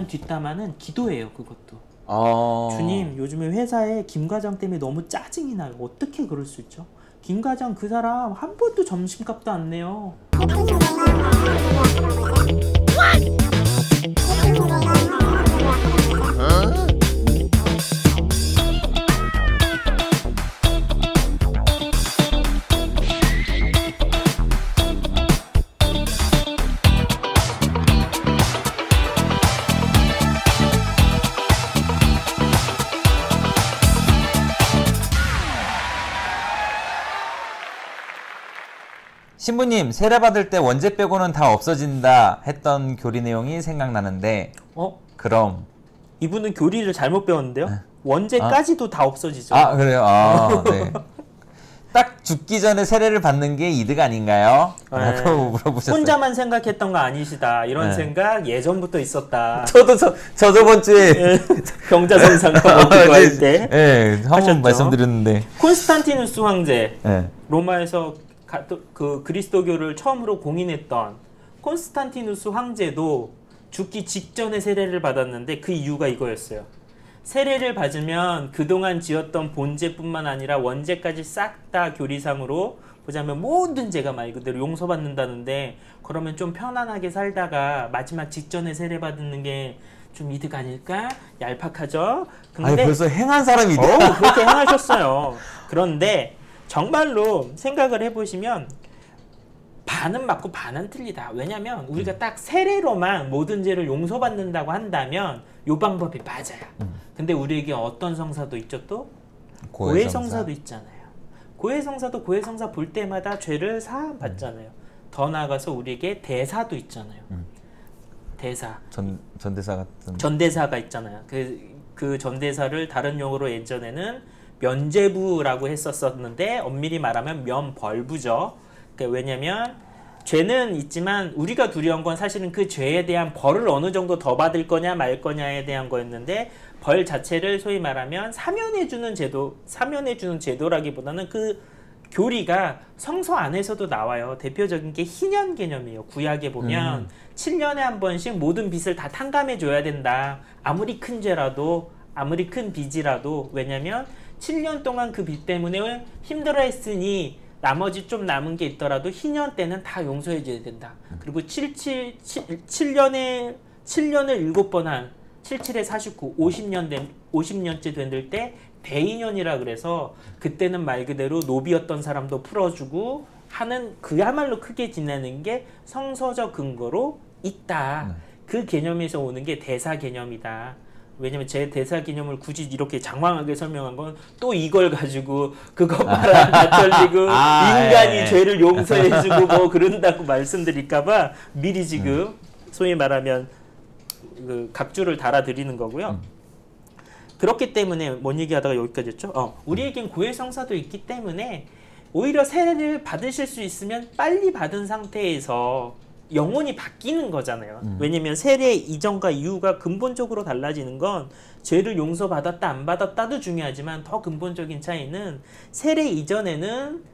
중요한 뒷담화는 기도예요. 그것도. 주님, 요즘에 회사에 김 과장 때문에 너무 짜증이 나요. 어떻게 그럴 수 있죠? 김 과장 그 사람 한 번도 점심값도 안 내요. 신부님, 세례받을 때 원죄 빼고는 다 없어진다 했던 교리 내용이 생각나는데 그럼 이분은 교리를 잘못 배웠는데요? 원죄까지도 다 없어지죠. 그래요? 네. 딱 죽기 전에 세례를 받는 게 이득 아닌가요? 라고 물어보셨어요. 혼자만 생각했던 거 아니시다. 이런 생각 예전부터 있었다. 저도 저번 주에 병자성상하고 그거 할 때 한번 말씀드렸는데 콘스탄티누스 황제 로마에서 그 그리스도교를 처음으로 공인했던 콘스탄티누스 황제도 죽기 직전에 세례를 받았는데 그 이유가 이거였어요. 세례를 받으면 그동안 지었던 본죄뿐만 아니라 원죄까지 싹 다 교리상으로 보자면 모든 죄가 말 그대로 용서받는다는데, 그러면 좀 편안하게 살다가 마지막 직전에 세례 받는 게 좀 이득 아닐까? 얄팍하죠? 근데 벌써 행한 사람이 그렇게 행하셨어요. 그런데 정말로 생각을 해보시면 반은 맞고 반은 틀리다. 왜냐면 우리가 딱 세례로만 모든 죄를 용서받는다고 한다면 요 방법이 맞아요. 근데 우리에게 어떤 성사도 있죠? 또 고해성사도 있잖아요. 고해성사도 고해성사 볼 때마다 죄를 사함 받잖아요. 더 나아가서 우리에게 대사도 있잖아요. 대사. 전대사 같은. 전대사가 있잖아요. 그 전대사를 다른 용어로 예전에는 면죄부라고 했었는데 엄밀히 말하면 면벌부죠. 그러니까 왜냐면 죄는 있지만 우리가 두려운 건 사실은 그 죄에 대한 벌을 어느 정도 더 받을 거냐 말 거냐에 대한 거였는데, 벌 자체를 소위 말하면 사면해주는 제도라기보다는 그 교리가 성서 안에서도 나와요. 대표적인 게 희년 개념이에요. 구약에 보면 7년에 한 번씩 모든 빚을 다 탕감해 줘야 된다. 아무리 큰 죄라도, 아무리 큰 빚이라도. 왜냐면 7년 동안 그 빚 때문에 힘들어 했으니 나머지 좀 남은 게 있더라도 희년 때는 다 용서해 줘야 된다. 그리고 7년을 7번 한 77에 49, 50년째 됐을 때 대인연이라 그래서 그때는 말 그대로 노비였던 사람도 풀어주고 하는, 그야말로 크게 지내는 게 성서적 근거로 있다. 그 개념에서 오는 게 대사 개념이다. 왜냐면 제 대사 개념을 굳이 이렇게 장황하게 설명한 건 또 이걸 가지고 그것 봐라 낯설리고 인간이 죄를 용서해주고 뭐 그런다고 말씀드릴까봐 미리 지금 소위 말하면 그 각주를 달아드리는 거고요. 그렇기 때문에 뭔 얘기하다가 여기까지 했죠? 우리에겐 고해성사도 있기 때문에 오히려 세례를 받으실 수 있으면 빨리 받은 상태에서 영혼이 바뀌는 거잖아요. 왜냐면 세례 이전과 이후가 근본적으로 달라지는 건 죄를 용서받았다 안 받았다도 중요하지만 더 근본적인 차이는 세례 이전에는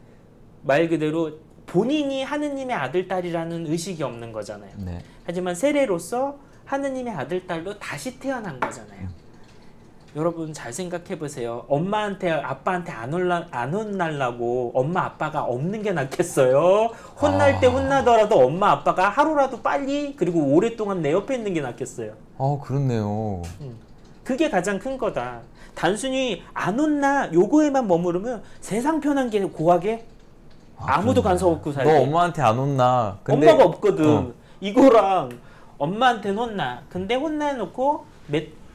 말 그대로 본인이 하느님의 아들, 딸이라는 의식이 없는 거잖아요. 하지만 세례로서 하느님의 아들, 딸로 다시 태어난 거잖아요. 여러분 잘 생각해 보세요. 엄마한테 아빠한테 안 혼날라고 엄마 아빠가 없는 게 낫겠어요? 혼날 때 혼나더라도 엄마 아빠가 하루라도 빨리 그리고 오랫동안 내 옆에 있는 게 낫겠어요? 그렇네요. 그게 가장 큰 거다. 단순히 안 혼나 요거에만 머무르면 세상 편한 게 고하게 아무도 간섭 없고 살게. 너 엄마한테 안 혼나. 근데 엄마가 없거든. 이거랑 엄마한테는 혼나. 근데 혼내놓고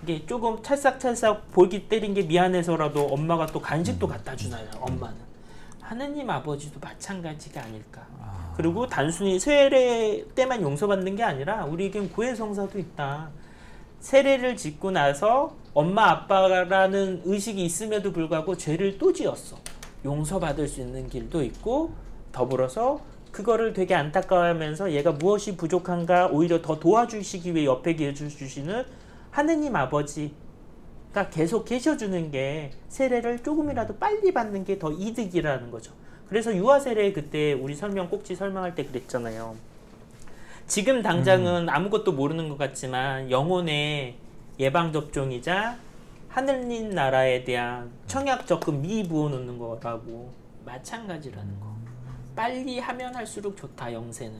이게 조금 찰싹찰싹 볼기 때린 게 미안해서라도 엄마가 또 간식도 갖다 주나요. 엄마는. 하느님 아버지도 마찬가지가 아닐까. 그리고 단순히 세례 때만 용서받는 게 아니라 우리에겐 고해성사도 있다. 세례를 짓고 나서 엄마 아빠라는 의식이 있음에도 불구하고 죄를 또 지었어. 용서받을 수 있는 길도 있고, 더불어서 그거를 되게 안타까워하면서 얘가 무엇이 부족한가 오히려 더 도와주시기 위해 옆에 계셔주시는 하느님 아버지가 계속 계셔주는 게 세례를 조금이라도 빨리 받는 게 더 이득이라는 거죠. 그래서 유아 세례 그때 우리 꼭지 설명할 때 그랬잖아요. 지금 당장은 아무것도 모르는 것 같지만 영혼의 예방접종이자 하늘님 나라에 대한 청약적금 미리 부어놓는 거라고 마찬가지라는 거. 빨리 하면 할수록 좋다, 영세는.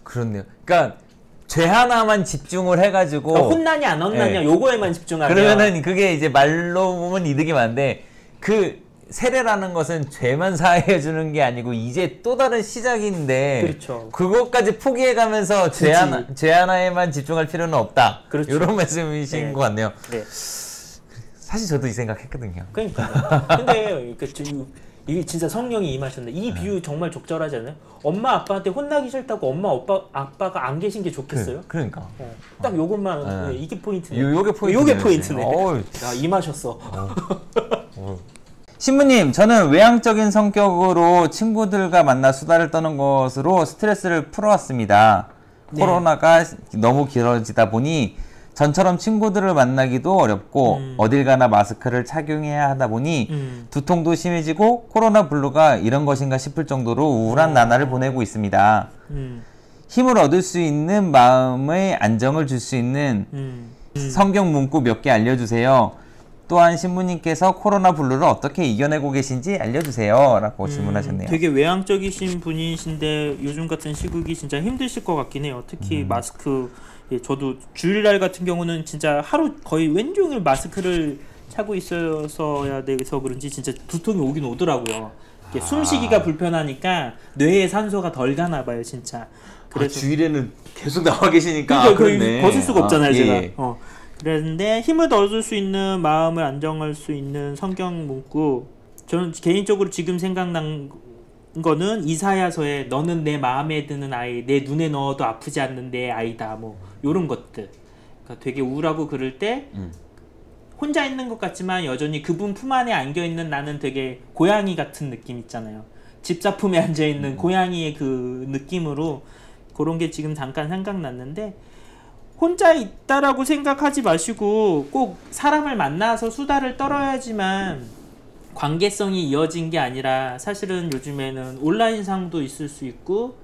그렇네요. 그러니까 죄 하나만 집중을 해가지고 혼나냐 안 혼나냐 네. 요거에만 집중하면 그러면은 그게 이제 말로 보면 이득이 많은데 그 세례라는 것은 죄만 사해 주는 게 아니고 이제 또 다른 시작인데 그렇죠. 그것까지 포기해가면서 죄 하나에만 집중할 필요는 없다. 그렇죠. 이런 말씀이신 네. 것 같네요. 네. 사실 저도 이 생각했거든요. 그러니까. 근데 이게 진짜 성령이 임하셨네. 이 비유 정말 적절하지 않아요? 엄마 아빠한테 혼나기 싫다고 엄마 아빠가 안 계신 게 좋겠어요? 그러니까. 딱 요것만 네. 이게 포인트네. 요게 포인트네. 요게 포인트네. 야, 임하셨어. 신부님, 저는 외향적인 성격으로 친구들과 만나 수다를 떠는 것으로 스트레스를 풀어왔습니다. 네. 코로나가 너무 길어지다 보니 전처럼 친구들을 만나기도 어렵고 어딜 가나 마스크를 착용해야 하다 보니 두통도 심해지고 코로나 블루가 이런 것인가 싶을 정도로 우울한 나날을 보내고 있습니다. 힘을 얻을 수 있는 마음의 안정을 줄 수 있는 성경 문구 몇 개 알려주세요. 또한 신부님께서 코로나 블루를 어떻게 이겨내고 계신지 알려주세요. 라고 질문하셨네요. 되게 외향적이신 분이신데 요즘 같은 시국이 진짜 힘드실 것 같긴 해요. 특히 마스크. 예, 저도 주일날 같은 경우는 진짜 하루 거의 왼종일 마스크를 차고 있어야 돼서 그런지 진짜 두통이 오긴 오더라고요. 숨쉬기가 불편하니까 뇌에 산소가 덜 가나 봐요, 진짜. 그래서 주일에는 계속 나와 계시니까 그러니까 거의 벗을 수가 없잖아요, 제가. 예. 그런데 힘을 얻을 수 있는 마음을 안정할 수 있는 성경 문구, 저는 개인적으로 지금 생각난 거는 이사야서에 너는 내 마음에 드는 아이, 내 눈에 넣어도 아프지 않는 내 아이다, 뭐 요런 것들. 그러니까 되게 우울하고 그럴 때 혼자 있는 것 같지만 여전히 그분 품 안에 안겨있는 나는 되게 고양이 같은 느낌 있잖아요. 집사품에 앉아있는 고양이의 그 느낌으로 그런 게 지금 잠깐 생각났는데, 혼자 있다라고 생각하지 마시고 꼭 사람을 만나서 수다를 떨어야지만 관계성이 이어진 게 아니라, 사실은 요즘에는 온라인상도 있을 수 있고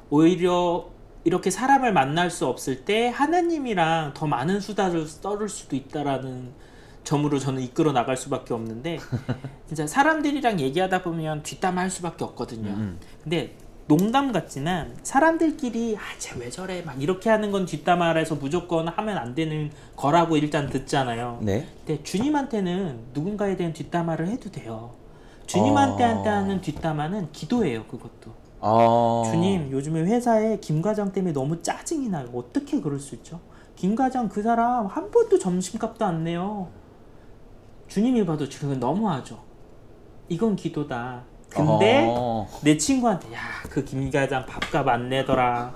오히려 이렇게 사람을 만날 수 없을 때 하나님이랑 더 많은 수다를 떨을 수도 있다라는 점으로 저는 이끌어 나갈 수밖에 없는데, 진짜 사람들이랑 얘기하다 보면 뒷담화 할 수밖에 없거든요. 근데 농담 같지만 사람들끼리 쟤 왜 저래 막 이렇게 하는 건 뒷담화를 해서 무조건 하면 안 되는 거라고 일단 듣잖아요. 네. 근데 주님한테는 누군가에 대한 뒷담화를 해도 돼요. 주님한테 하는 뒷담화는 기도예요. 그것도. 주님, 요즘에 회사에 김 과장 때문에 너무 짜증이 나요. 어떻게 그럴 수 있죠? 김 과장 그 사람 한 번도 점심값도 안 내요. 주님이 봐도 지금 너무하죠. 이건 기도다. 근데 내 친구한테 야, 그 김 과장 밥값 안 내더라.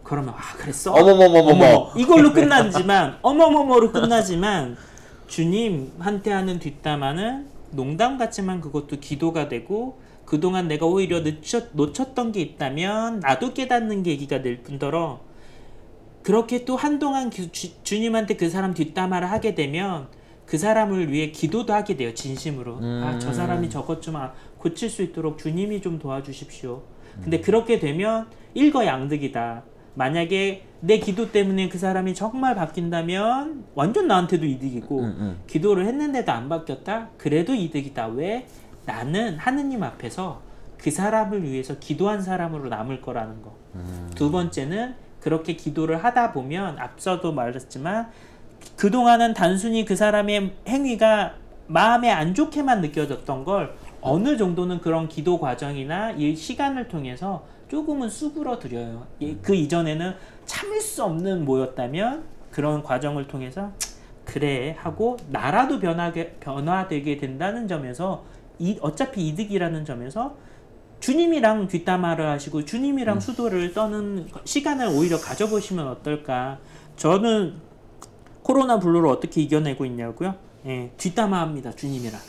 그러면 그랬어? 어머머머머머. 이걸로 끝나지만 어머머머로 끝나지만, 주님한테 하는 뒷담화는 농담 같지만 그것도 기도가 되고, 그동안 내가 오히려 놓쳤던 게 있다면 나도 깨닫는 계기가 될 뿐더러, 그렇게 또 한동안 주님한테 그 사람 뒷담화를 하게 되면 그 사람을 위해 기도도 하게 돼요. 진심으로. 저 사람이 저것 좀 고칠 수 있도록 주님이 좀 도와주십시오. 근데 그렇게 되면 일거양득이다. 만약에 내 기도 때문에 그 사람이 정말 바뀐다면 완전 나한테도 이득이고, 기도를 했는데도 안 바뀌었다? 그래도 이득이다. 왜? 나는 하느님 앞에서 그 사람을 위해서 기도한 사람으로 남을 거라는 거. 두 번째는 그렇게 기도를 하다 보면, 앞서도 말했지만 그동안은 단순히 그 사람의 행위가 마음에 안 좋게만 느껴졌던 걸 어느 정도는 그런 기도 과정이나 이 시간을 통해서 조금은 수그러들여요. 그 이전에는 참을 수 없는 뭐였다면 그런 과정을 통해서 그래 하고 나라도 변화되게 된다는 점에서 어차피 이득이라는 점에서 주님이랑 뒷담화를 하시고 주님이랑 수도를 떠는 시간을 오히려 가져보시면 어떨까. 저는 코로나 블루를 어떻게 이겨내고 있냐고요? 예, 뒷담화합니다. 주님이랑.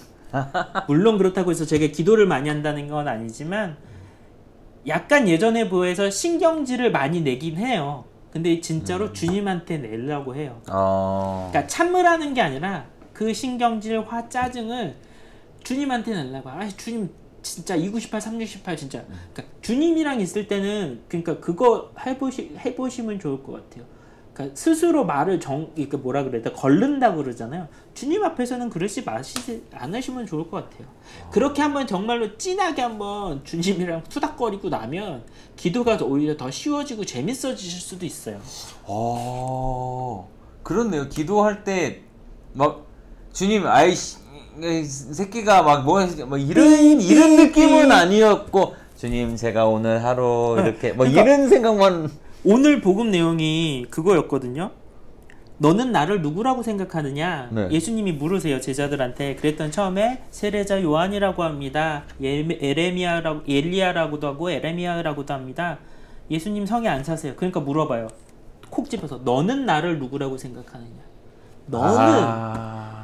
물론 그렇다고 해서 제가 기도를 많이 한다는 건 아니지만 약간 예전에 비해서 신경질을 많이 내긴 해요. 근데 진짜로 주님한테 내려고 해요. 그러니까 참으라는 게 아니라 그 신경질, 화, 짜증을 주님한테 내려고. 주님 진짜 2918, 3618 진짜. 그러니까 주님이랑 있을 때는 그러니까 그거 해보시면 좋을 것 같아요. 그러니까 스스로 말을 그러니까 뭐라 그래야 돼? 걸른다고 그러잖아요. 주님 앞에서는 그러지 마시지 않으시면 좋을 것 같아요. 그렇게 한번 정말로 진하게 한번 주님이랑 투닥거리고 나면 기도가 오히려 더 쉬워지고 재밌어지실 수도 있어요. 그렇네요. 기도할 때 막 주님 아이씨 이 새끼가 막 뭐 이런 느낌은 아니었고 주님 제가 오늘 하루 이렇게 뭐 그러니까 이런 생각만 오늘 복음 내용이 그거였거든요. 너는 나를 누구라고 생각하느냐? 네. 예수님이 물으세요 제자들한테. 그랬더니 처음에 세례자 요한이라고 합니다. 엘리야라고도 하고 에레미야라고도 합니다. 예수님 성에 안 차세요. 그러니까 물어봐요. 콕 집어서 너는 나를 누구라고 생각하느냐? 너는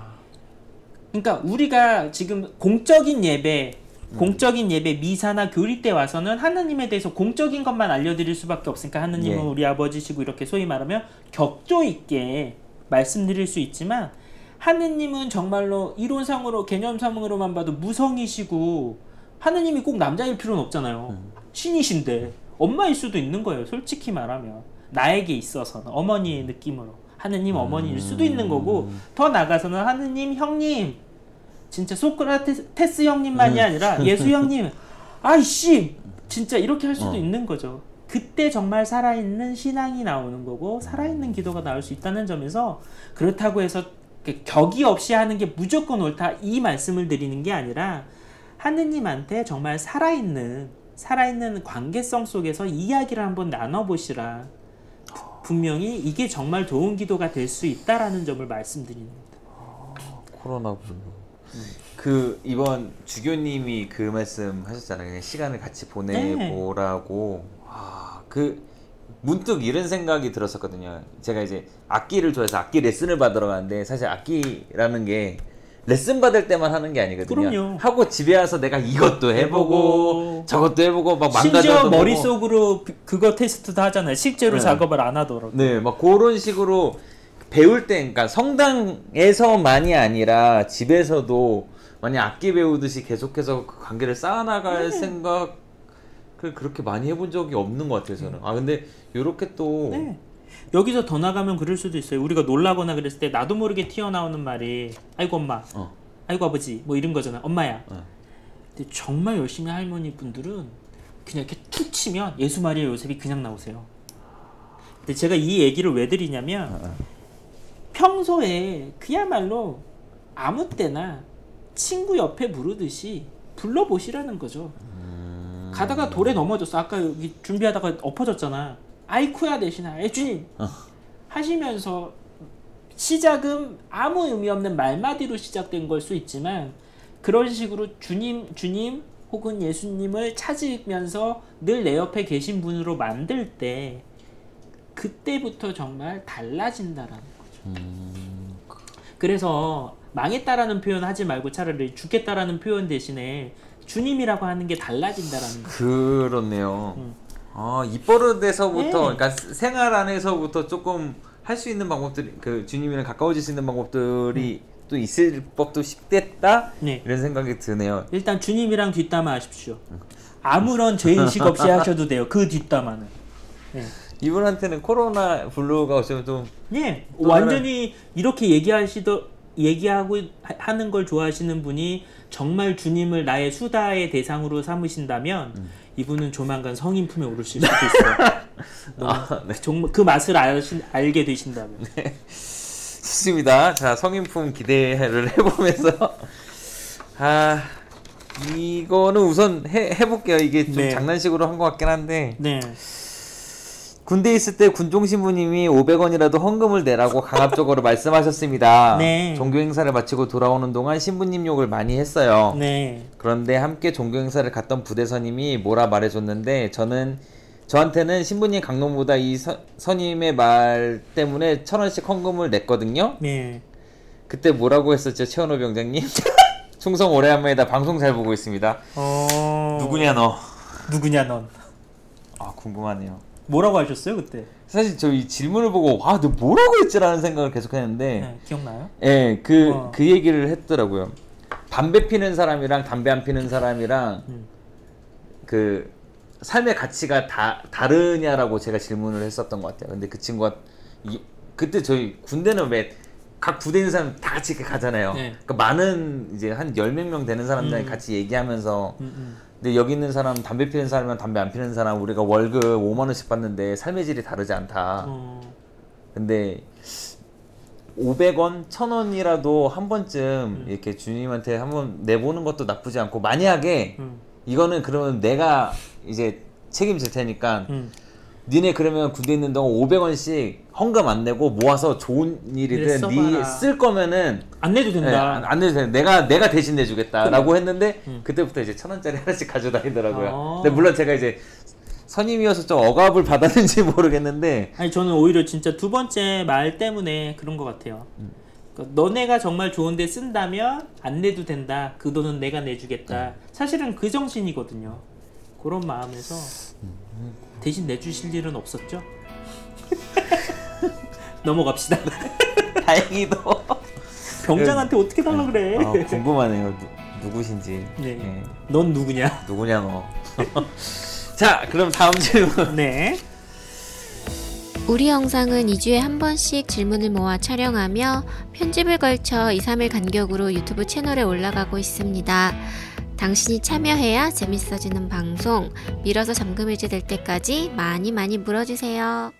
그러니까 우리가 지금 공적인 예배 미사나 교리 때 와서는 하나님에 대해서 공적인 것만 알려드릴 수밖에 없으니까 하나님은 우리 아버지시고 이렇게 소위 말하면 격조 있게 말씀드릴 수 있지만 하느님은 정말로 이론상으로 개념상으로만 봐도 무성이시고 하느님이 꼭 남자일 필요는 없잖아요. 신이신데 엄마일 수도 있는 거예요. 솔직히 말하면 나에게 있어서는 어머니의 느낌으로 하느님 어머니일 수도 있는 거고 더 나아가서는 하느님 형님 진짜 소크라테스 형님만이 아니라 예수 형님 아이씨 진짜 이렇게 할 수도 있는 거죠. 그때 정말 살아있는 신앙이 나오는 거고 살아있는 기도가 나올 수 있다는 점에서 그렇다고 해서 격이 없이 하는 게 무조건 옳다 이 말씀을 드리는 게 아니라 하느님한테 정말 살아있는 관계성 속에서 이야기를 한번 나눠보시라. 분명히 이게 정말 좋은 기도가 될 수 있다라는 점을 말씀드리는 겁니다. 코로나 블루. 그 이번 주교님이 그 말씀 하셨잖아요. 그냥 시간을 같이 보내보라고. 그 문득 이런 생각이 들었었거든요. 제가 이제 악기를 좋아해서 악기 레슨을 받으러 가는데 사실 악기라는 게 레슨 받을 때만 하는 게 아니거든요. 그럼요. 하고 집에 와서 내가 이것도 해보고 저것도 해보고 막 심지어 망가져도 머릿속으로 그거 테스트도 하잖아요. 실제로 네. 작업을 안 하더라도. 네, 막 그런 식으로 배울 때, 그러니까 성당에서만이 아니라 집에서도 만약 악기 배우듯이 계속해서 그 관계를 쌓아나갈 생각을 그렇게 많이 해본 적이 없는 것 같아요, 저는. 근데 요렇게 또 여기서 더 나가면 그럴 수도 있어요. 우리가 놀라거나 그랬을 때 나도 모르게 튀어나오는 말이 아이고 엄마, 아이고 아버지 뭐 이런 거잖아. 엄마야. 근데 정말 열심히 할머니 분들은 그냥 이렇게 툭 치면 예수 마리아 요셉이 그냥 나오세요. 근데 제가 이 얘기를 왜 드리냐면 평소에 그야말로 아무 때나 친구 옆에 부르듯이 불러보시라는 거죠. 가다가 돌에 넘어졌어. 아까 여기 준비하다가 엎어졌잖아. 아이쿠야 대신에 아이 주님 하시면서 시작은 아무 의미 없는 말마디로 시작된 걸 수 있지만 그런 식으로 주님 혹은 예수님을 찾으면서 늘 내 옆에 계신 분으로 만들 때 그때부터 정말 달라진다라는 거죠. 그래서 망했다라는 표현 하지 말고 차라리 죽겠다라는 표현 대신에 주님이라고 하는 게 달라진다라는 거죠. 그렇네요. 입버릇에서부터 그러니까 생활 안에서부터 조금 할 수 있는 방법들이 그 주님이랑 가까워질 수 있는 방법들이 또 있을 법도 싶겠다 이런 생각이 드네요. 일단 주님이랑 뒷담화 하십시오. 아무런 죄의식 없이 하셔도 돼요. 그 뒷담화는. 이분한테는 코로나 블루가 어쩌면 좀 완전히 이렇게 얘기하고 하는 걸 좋아하시는 분이 정말 주님을 나의 수다의 대상으로 삼으신다면 이분은 조만간 성인품에 오르실 수도 있어요. 정말 그 맛을 알게 되신다면. 좋습니다. 자, 성인품 기대를 해보면서 이거는 우선 해볼게요. 이게 좀 장난식으로 한 것 같긴 한데 군대에 있을 때 군종신부님이 500원이라도 헌금을 내라고 강압적으로 말씀하셨습니다. 종교 행사를 마치고 돌아오는 동안 신부님 욕을 많이 했어요. 그런데 함께 종교 행사를 갔던 부대선임이 뭐라 말해줬는데 저한테는 신부님 강론보다 이 선임의 말 때문에 1,000원씩 헌금을 냈거든요. 그때 뭐라고 했었죠, 최원호 병장님? 충성 오래 한 말이다. 방송 잘 보고 있습니다. 누구냐 너? 누구냐 넌? 궁금하네요. 뭐라고 하셨어요 그때? 사실 저 이 질문을 보고 너 뭐라고 했지라는 생각을 계속 했는데 기억나요? 그 얘기를 했더라고요. 담배 피는 사람이랑 담배 안 피는 사람이랑 그 삶의 가치가 다르냐라고 제가 질문을 했었던 것 같아요. 근데 그 친구가 그때 저희 군대는 왜 각 부대 있는 사람 다 같이 이렇게 가잖아요. 네. 그러니까 많은 이제 한 10몇 명 되는 사람들이 같이 얘기하면서 근데 여기 있는 사람 담배 피는 사람이랑 담배 안 피는 사람 우리가 월급 5만 원씩 받는데 삶의 질이 다르지 않다. 근데 500원, 1000원이라도 한 번쯤 이렇게 주님한테 한번 내보는 것도 나쁘지 않고 만약에 이거는 그러면 내가 이제 책임질 테니까 니네 그러면 군대 있는 동안 500원씩 헌금 안 내고 모아서 좋은 일이든 니 쓸 거면은 안 내도 된다. 안 내도 된다. 내가 대신 내주겠다라고 그래. 했는데 그때부터 이제 1000원짜리 하나씩 가져다니더라고요. 근데 물론 제가 이제 선임이어서 좀 억압을 받았는지 모르겠는데 아니 저는 오히려 진짜 두 번째 말 때문에 그런 것 같아요. 그러니까 너네가 정말 좋은데 쓴다면 안 내도 된다. 그 돈은 내가 내주겠다. 사실은 그 정신이거든요. 그런 마음에서 대신 내주실 일은 없었죠? 넘어갑시다. 다행히도 병장한테 어떻게 달라 그래? 궁금하네요. 누구신지. 네. 네. 넌 누구냐? 누구냐 너. 자, 그럼 다음 질문. 네. 우리 영상은 2주에 한 번씩 질문을 모아 촬영하며 편집을 걸쳐 2-3일 간격으로 유튜브 채널에 올라가고 있습니다. 당신이 참여해야 재밌어지는 방송, 밀어서 잠금 해제될 때까지 많이 물어주세요.